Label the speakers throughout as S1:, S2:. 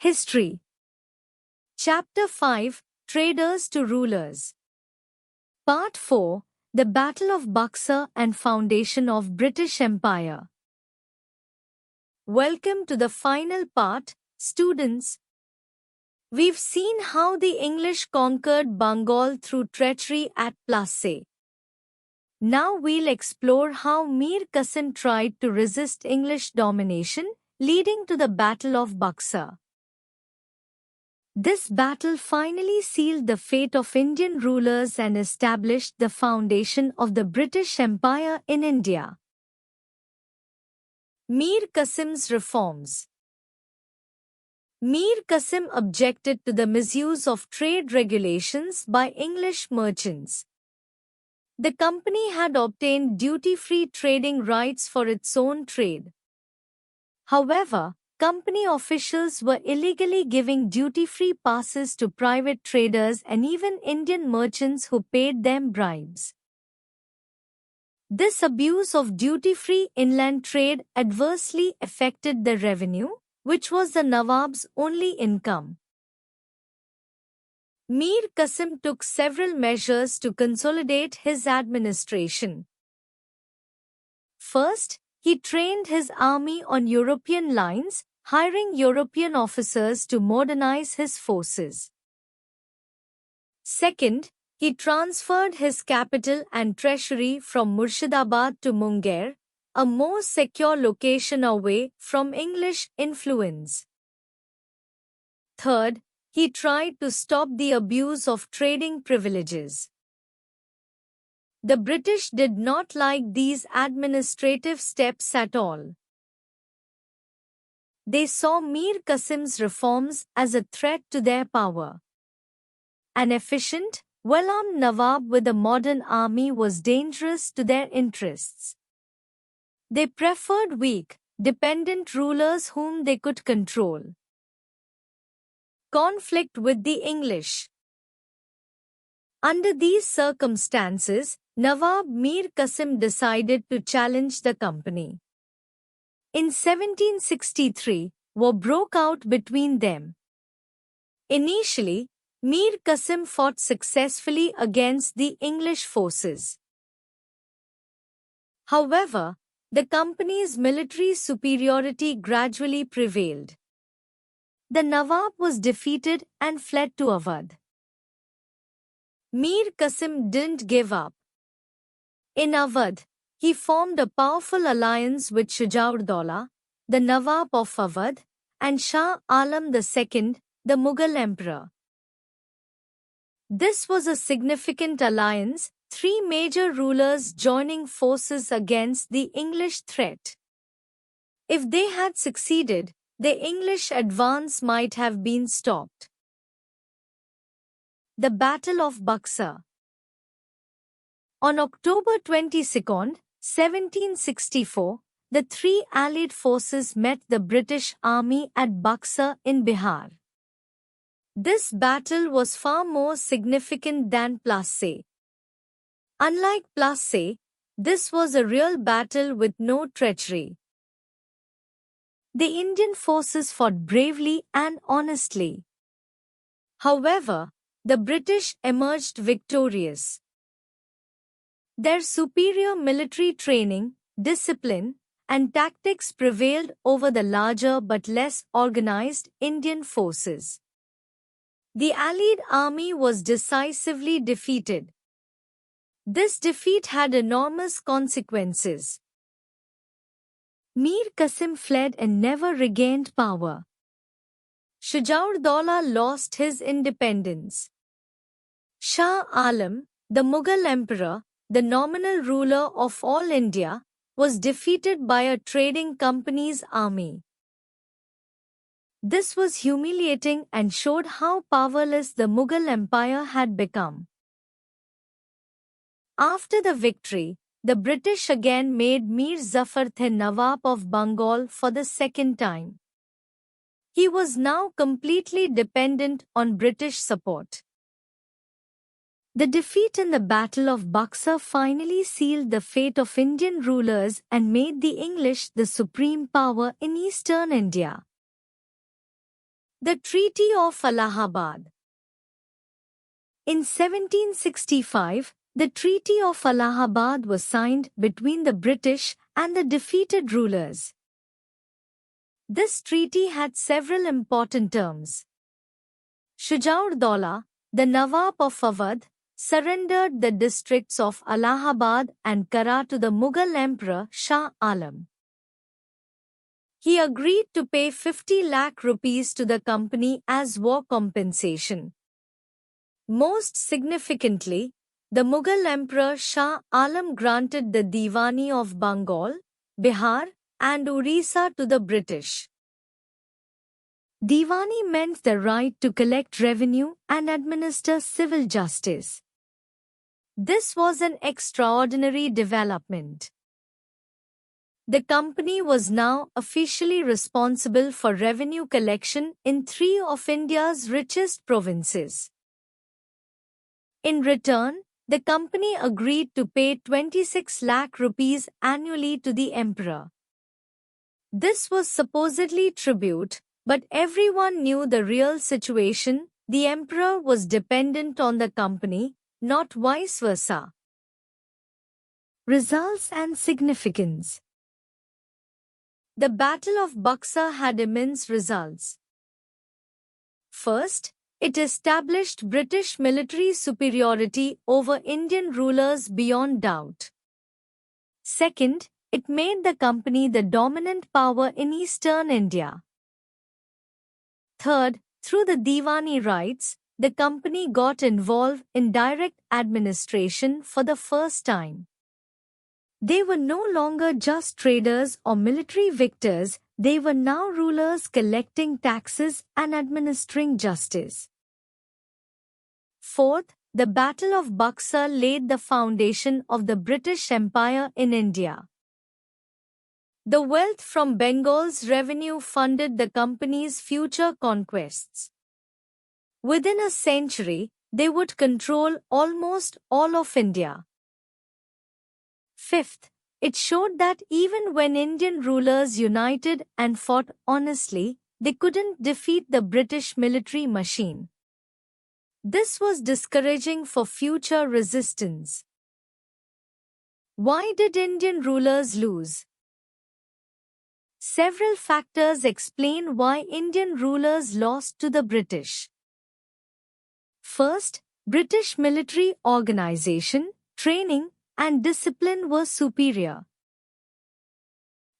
S1: History. Chapter 5, Traders to Rulers. Part 4, The Battle of Buxar and Foundation of British Empire. Welcome to the final part, students. We've seen how the English conquered Bengal through treachery at Plassey. Now we'll explore how Mir Qasim tried to resist English domination, leading to the Battle of Buxar. This battle finally sealed the fate of Indian rulers and established the foundation of the British Empire in India. Mir Qasim's reforms. Mir Qasim objected to the misuse of trade regulations by English merchants. The company had obtained duty-free trading rights for its own trade. However, company officials were illegally giving duty-free passes to private traders and even Indian merchants who paid them bribes. This abuse of duty-free inland trade adversely affected the revenue, which was the Nawab's only income. Mir Qasim took several measures to consolidate his administration. First, he trained his army on European lines, hiring European officers to modernize his forces. Second, he transferred his capital and treasury from Murshidabad to Munger, a more secure location away from English influence. Third, he tried to stop the abuse of trading privileges. The British did not like these administrative steps at all. They saw Mir Qasim's reforms as a threat to their power. An efficient, well-armed Nawab with a modern army was dangerous to their interests. They preferred weak, dependent rulers whom they could control. Conflict with the English. Under these circumstances, Nawab Mir Qasim decided to challenge the company. In 1763, war broke out between them. Initially, Mir Qasim fought successfully against the English forces. However, the company's military superiority gradually prevailed. The Nawab was defeated and fled to Awadh. Mir Qasim didn't give up. In Awadh, he formed a powerful alliance with Shuja-ud-Dawla, the Nawab of Awadh, and Shah Alam II, the Mughal emperor. This was a significant alliance, three major rulers joining forces against the English threat. If they had succeeded, the English advance might have been stopped. The Battle of Buxar. On October 22, 1764, the three allied forces met the British army at Buxar in Bihar. This battle was far more significant than Plassey. Unlike Plassey, this was a real battle with no treachery. The Indian forces fought bravely and honestly. However, the British emerged victorious. Their superior military training, discipline, and tactics prevailed over the larger but less organized Indian forces. The Allied army was decisively defeated. This defeat had enormous consequences. Mir Qasim fled and never regained power. Shuja-ud-Dawla lost his independence. Shah Alam, the Mughal emperor, the nominal ruler of all India, was defeated by a trading company's army. This was humiliating and showed how powerless the Mughal Empire had become. After the victory, the British again made Mir Zafar the Nawab of Bengal for the second time. He was now completely dependent on British support. The defeat in the Battle of Buxar finally sealed the fate of Indian rulers and made the English the supreme power in eastern India. The Treaty of Allahabad. In 1765, the Treaty of Allahabad was signed between the British and the defeated rulers. This treaty had several important terms. Shuja-ud-Dawla, the Nawab of Awadh, surrendered the districts of Allahabad and Kara to the Mughal Emperor Shah Alam. He agreed to pay 50 lakh rupees to the company as war compensation. Most significantly, the Mughal Emperor Shah Alam granted the Diwani of Bengal, Bihar, and Orissa to the British. Diwani meant the right to collect revenue and administer civil justice. This was an extraordinary development. The company was now officially responsible for revenue collection in 3 of India's richest provinces. In return, the company agreed to pay 26 lakh rupees annually to the emperor. This was supposedly tribute, but everyone knew the real situation. The emperor was dependent on the company, not vice versa. Results and significance. The Battle of Buxar had immense results. First, it established British military superiority over Indian rulers beyond doubt. Second, it made the company the dominant power in eastern India. Third, through the Diwani rights, the company got involved in direct administration for the first time. They were no longer just traders or military victors, they were now rulers collecting taxes and administering justice. Fourth, the Battle of Buxar laid the foundation of the British Empire in India. The wealth from Bengal's revenue funded the company's future conquests. Within a century, they would control almost all of India. Fifth, it showed that even when Indian rulers united and fought honestly, they couldn't defeat the British military machine. This was discouraging for future resistance. Why did Indian rulers lose? Several factors explain why Indian rulers lost to the British. First, British military organization, training, and discipline were superior.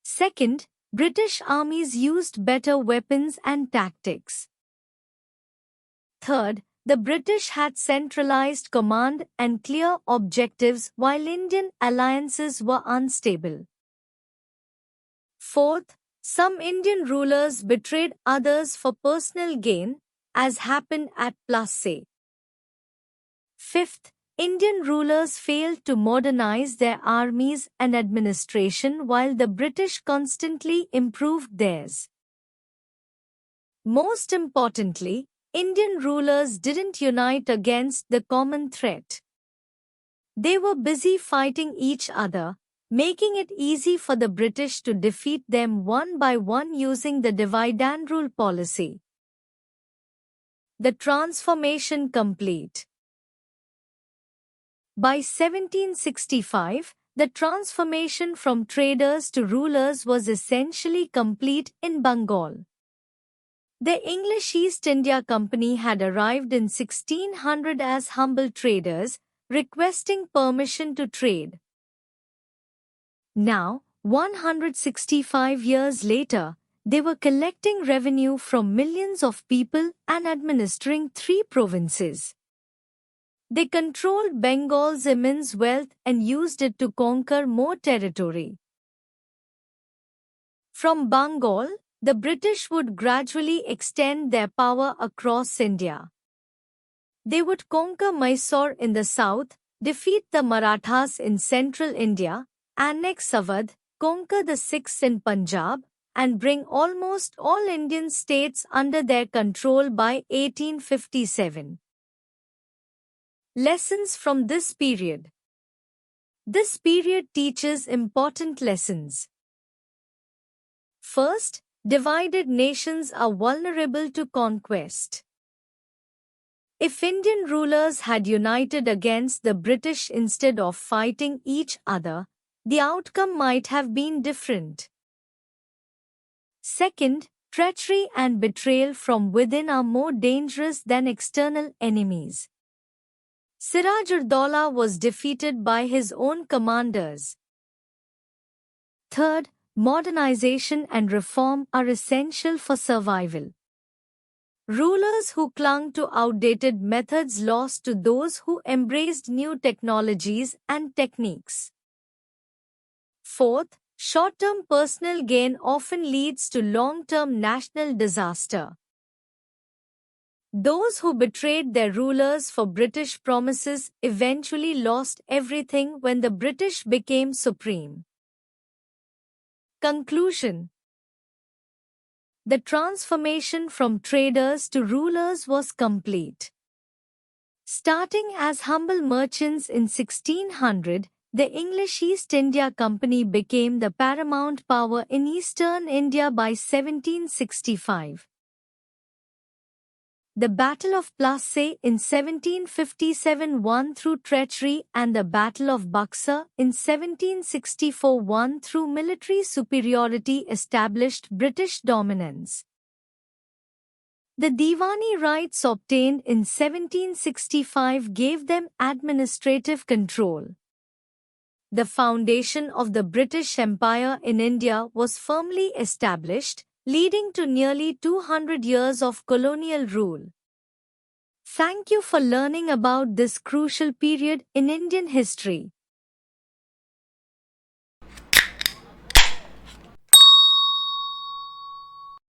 S1: Second, British armies used better weapons and tactics. Third, the British had centralized command and clear objectives while Indian alliances were unstable. Fourth, some Indian rulers betrayed others for personal gain, as happened at Plassey. Fifth, Indian rulers failed to modernize their armies and administration while the British constantly improved theirs. Most importantly, Indian rulers didn't unite against the common threat. They were busy fighting each other, making it easy for the British to defeat them one by one using the divide and rule policy. The transformation complete. By 1765, the transformation from traders to rulers was essentially complete in Bengal. The English East India Company had arrived in 1600 as humble traders, requesting permission to trade. Now, 165 years later, they were collecting revenue from millions of people and administering 3 provinces. They controlled Bengal's immense wealth and used it to conquer more territory. From Bengal, the British would gradually extend their power across India. They would conquer Mysore in the south, defeat the Marathas in central India, annex Awadh, conquer the Sikhs in Punjab, and bring almost all Indian states under their control by 1857. Lessons from this period. This period teaches important lessons. First, Divided nations are vulnerable to conquest. If Indian rulers had united against the British instead of fighting each other, the outcome might have been different. Second, treachery and betrayal from within are more dangerous than external enemies. Siraj-ud-Daulah was defeated by his own commanders. Third, modernization and reform are essential for survival. Rulers who clung to outdated methods lost to those who embraced new technologies and techniques. Fourth, short-term personal gain often leads to long-term national disaster. Those who betrayed their rulers for British promises eventually lost everything when the British became supreme. Conclusion. The transformation from traders to rulers was complete. Starting as humble merchants in 1600, the English East India Company became the paramount power in eastern India by 1765. The Battle of Plassey in 1757 won through treachery and the Battle of Buxar in 1764 won through military superiority established British dominance. The Diwani rights obtained in 1765 gave them administrative control. The foundation of the British Empire in India was firmly established, leading to nearly 200 years of colonial rule. Thank you for learning about this crucial period in Indian history.